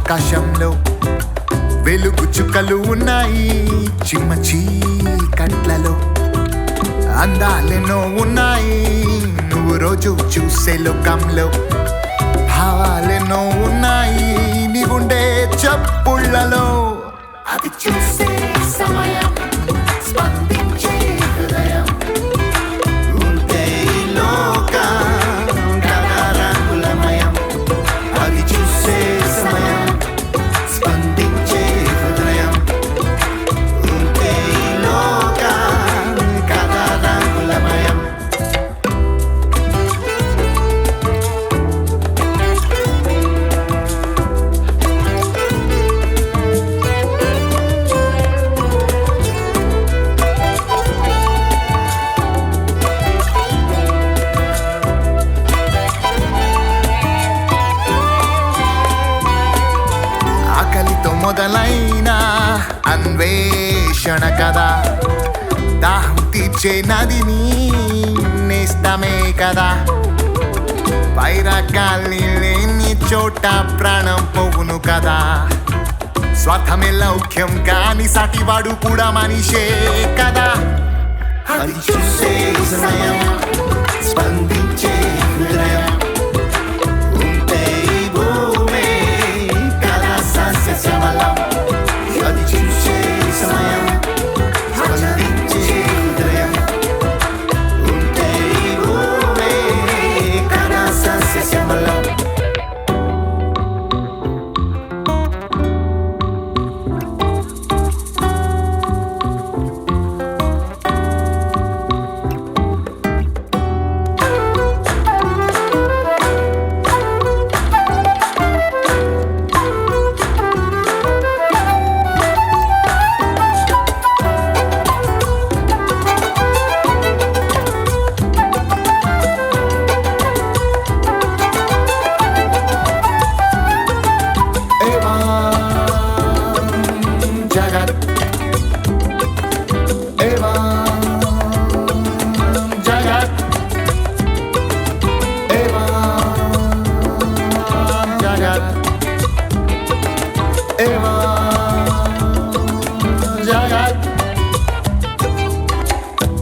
ఆకాశంలో వెలుగు చుక్కలు ఉన్నాయి, చిమ్మ చీకట్లలో అందాలెన్నో ఉన్నాయి. నువ్వు రోజు చూసే లోకంలో భావాలెన్నో ఉన్నాయి, నీ గుండె చప్పుళ్ళలో. అది చూసే సమయం స్పందించే హృదయం ఉంటే ఈ లోకం కదా రంగులమయం. అది చూసే సమయం స్పందించే హృదయం ఉంటే ఈ లోకం కదా రంగులమయం. ఆకలితో మొదలైన అన్వేషణ కదా, దాహం తీర్చే నదిని నేస్తమే కదా. వైరాగాల్ని లేని చోట ప్రాణం పోవును కదా. స్వార్థమే లౌక్యం కాని సాటివాడు కూడా మనిషే కదా. అది చూసే సమయం స్పందించే హృదయం ఉంటే ఈ భూమి కదా సస్యశ్యామలం. అది చూసే సమయం స్పందించే హృదయం ఉంటే ఈ భూమి కదా సస్యశ్యామలం.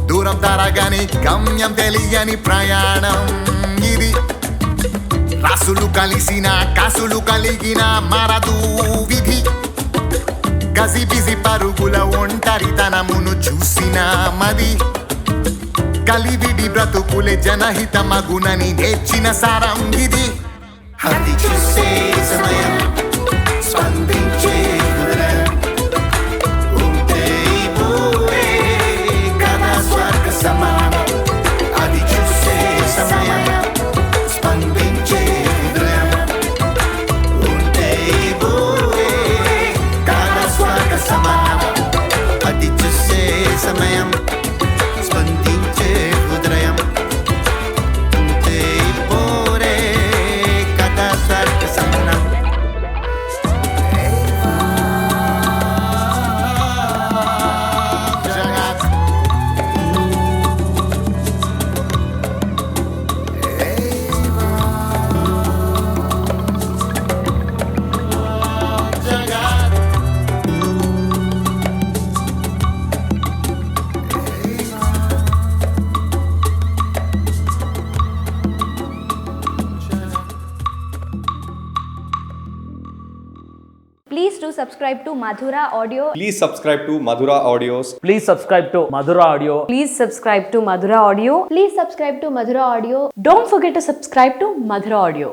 దూరం తరగని గమ్యం తెలియని ప్రయాణం ఇది. రాసులు కలిసిన కాసులు కలిగిన మారదు విధి. గజి బిజి పరుగుల ఒంటరితనమును చూసిన మది కలివిడి బ్రతుకులే జనహిత మగునని నేర్చిన సారం ఇది. అది చూసే సమయం స్పందించే హృదయం ఉంటే ఈ భూమి కదా స్వర్గ సమానం. అది చూసే సమయం స్పందించే హృదయం ఉంటే ఈ భూమి కదా స్వర్గ సమానం. అది చూసే సమయం స్పందించే హృదయం ఉంటే ఈ భూమి కదా స్వర్గ సమానం. Please do subscribe to Madhura Audio. Please subscribe to Madhura Audios. Please subscribe to Madhura Audio. Please subscribe to Madhura Audio. Please subscribe to Madhura Audio. Don't forget to subscribe to Madhura Audio.